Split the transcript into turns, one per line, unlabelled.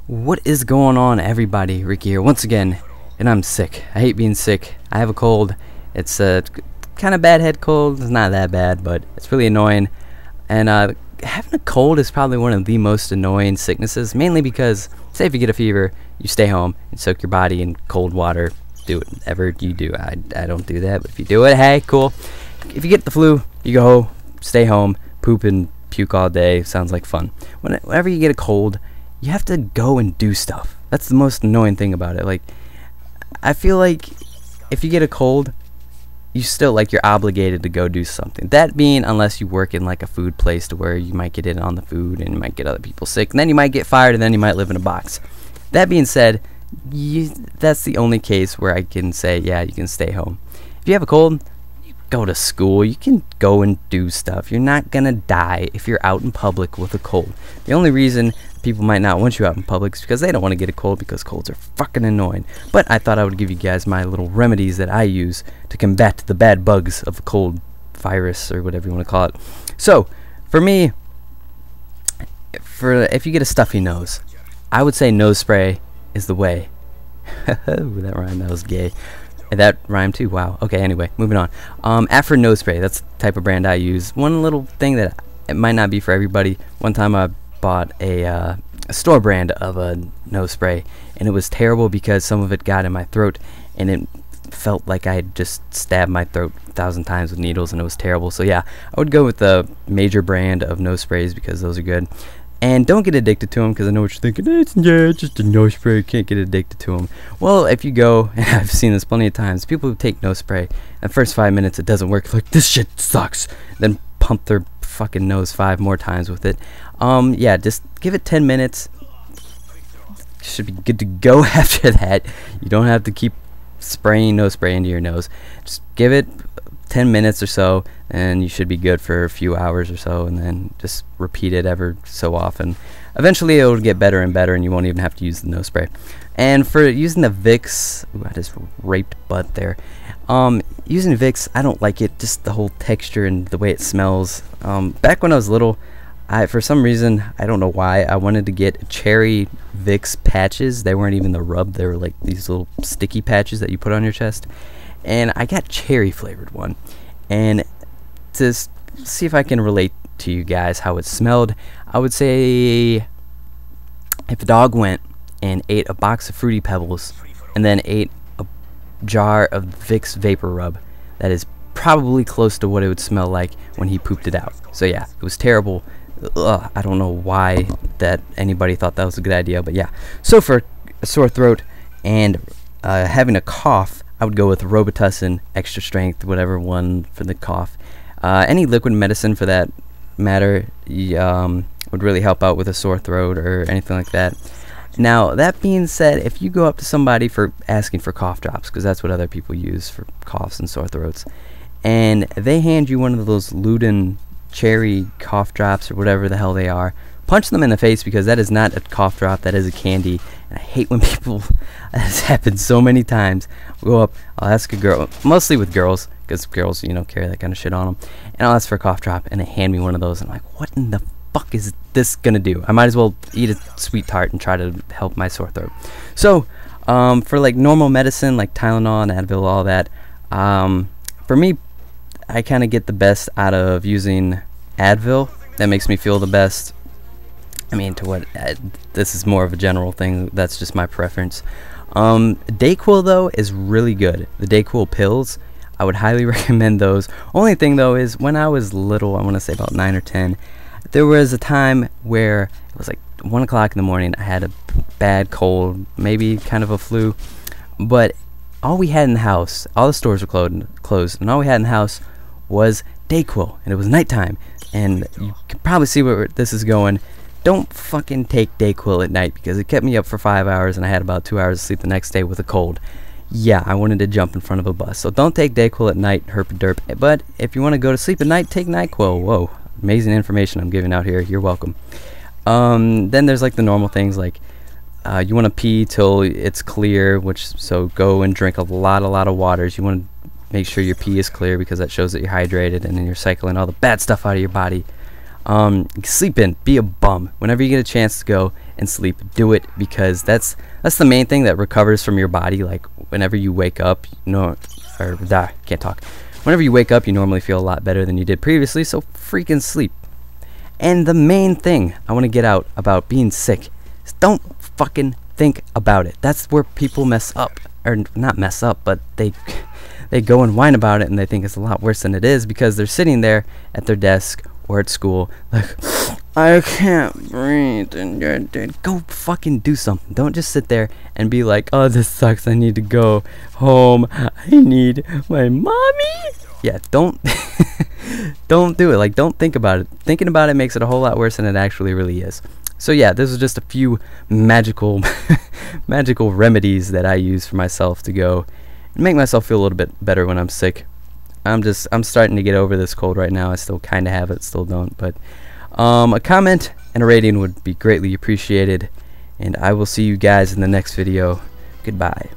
What is going on, everybody? Ricky here once again, and I'm sick. I hate being sick. I have a cold. It's a kind of bad head cold. It's not that bad, but it's really annoying. And having a cold is probably one of the most annoying sicknesses, mainly because, say if you get a fever, you stay home and soak your body in cold water. Do whatever you do. I don't do that, but if you do it, hey, cool. If you get the flu, you go stay home, poop and puke all day. Sounds like fun. Whenever you get a cold, you have to go and do stuff. That's the most annoying thing about it. Like, I feel like if you get a cold, you still, like, you're obligated to go do something. That being, unless you work in like a food place to where you might get in on the food and you might get other people sick, and then you might get fired, and then you might live in a box. That being said, that's the only case where I can say, yeah, you can stay home. If you have a cold, you go to school. You can go and do stuff. You're not gonna die if you're out in public with a cold. The only reason people might not want you out in public is because they don't want to get a cold, because colds are fucking annoying. But I thought I would give you guys my little remedies that I use to combat the bad bugs of a cold virus, or whatever you want to call it. So, for me, if you get a stuffy nose, I would say nose spray is the way. That rhymed. That was gay. That rhymed too. Wow. Okay, anyway, moving on. After nose spray, that's the type of brand I use. One little thing that it might not be for everybody. One time I bought a store brand of a nose spray, and it was terrible because some of it got in my throat, and it felt like I had just stabbed my throat 1,000 times with needles, and it was terrible. So yeah, I would go with the major brand of nose sprays because those are good. And don't get addicted to them, because I know what you're thinking. It's just a nose spray. Can't get addicted to them. Well, if you go, and I've seen this plenty of times, people who take nose spray, in the first 5 minutes it doesn't work. Like, this shit sucks. Then pump their fucking nose 5 more times with it. Yeah, just give it 10 minutes. Should be good to go after that. You don't have to keep spraying nose spray into your nose. Just give it 10 minutes or so, and you should be good for a few hours or so, and then just repeat it ever so often. Eventually it'll get better and better, and you won't even have to use the nose spray. And for using the Vicks, ooh, I just raped butt there. Using Vicks, I don't like it, just the whole texture and the way it smells. Back when I was little, for some reason, I don't know why, I wanted to get cherry Vicks patches. They weren't even the rub, they were like these little sticky patches that you put on your chest. And I got cherry flavored one. And to see if I can relate to you guys how it smelled, I would say if a dog went and ate a box of Fruity Pebbles and then ate a jar of Vicks Vapor Rub, that is probably close to what it would smell like when he pooped it out. So yeah, it was terrible. Ugh, I don't know why that anybody thought that was a good idea, but yeah. So for a sore throat and having a cough, I would go with Robitussin Extra Strength, whatever one for the cough. Any liquid medicine for that matter would really help out with a sore throat or anything like that. Now, that being said, if you go up to somebody for asking for cough drops, because that's what other people use for coughs and sore throats, and they hand you one of those Luden cherry cough drops or whatever the hell they are, punch them in the face, because that is not a cough drop, that is a candy. And I hate when people, that has happened so many times, I'll go up, I'll ask a girl, mostly with girls, because girls, you know, carry that kind of shit on them, and I'll ask for a cough drop, and they hand me one of those, and I'm like, what in the fuck is this gonna do? I might as well eat a sweet tart and try to help my sore throat. So, for like normal medicine, like Tylenol and Advil, all that, for me, I kind of get the best out of using Advil. That makes me feel the best. I mean, this is more of a general thing. That's just my preference. Dayquil, though, is really good. The Dayquil pills, I would highly recommend those. Only thing, though, is when I was little, I want to say about 9 or 10, there was a time where it was like 1 o'clock in the morning. I had a bad cold, maybe kind of a flu, but all we had in the house, all the stores were closed, and all we had in the house was Dayquil, and it was nighttime. And you can probably see where this is going. Don't fucking take Dayquil at night, because it kept me up for 5 hours, and I had about 2 hours of sleep the next day with a cold. Yeah, I wanted to jump in front of a bus. So don't take Dayquil at night, herp derp. But if you want to go to sleep at night, take NyQuil. Whoa, amazing information I'm giving out here. You're welcome. Then there's like the normal things, like you want to pee till it's clear, so go and drink a lot of waters. You want to make sure your pee is clear, because that shows that you're hydrated, and then you're cycling all the bad stuff out of your body. Sleep in, be a bum. Whenever you get a chance to go, and sleep, do it, because that's the main thing that recovers from your body. Like whenever you wake up, can't talk. Whenever you wake up, you normally feel a lot better than you did previously, so freaking sleep. And the main thing I want to get out about being sick is don't fucking think about it. That's where people mess up, or not mess up, but they go and whine about it, and they think it's a lot worse than it is, because they're sitting there at their desk or at school like, I can't breathe, and go fucking do something. Don't just sit there and be like, oh, this sucks, I need to go home, I need my mommy. Yeah, don't don't do it. Like, don't think about it. Thinking about it makes it a whole lot worse than it actually really is. So yeah, this is just a few magical magical remedies that I use for myself to go and make myself feel a little bit better when I'm sick. I'm starting to get over this cold right now. I still kind of have it, still don't, but a comment and a rating would be greatly appreciated, and I will see you guys in the next video. Goodbye.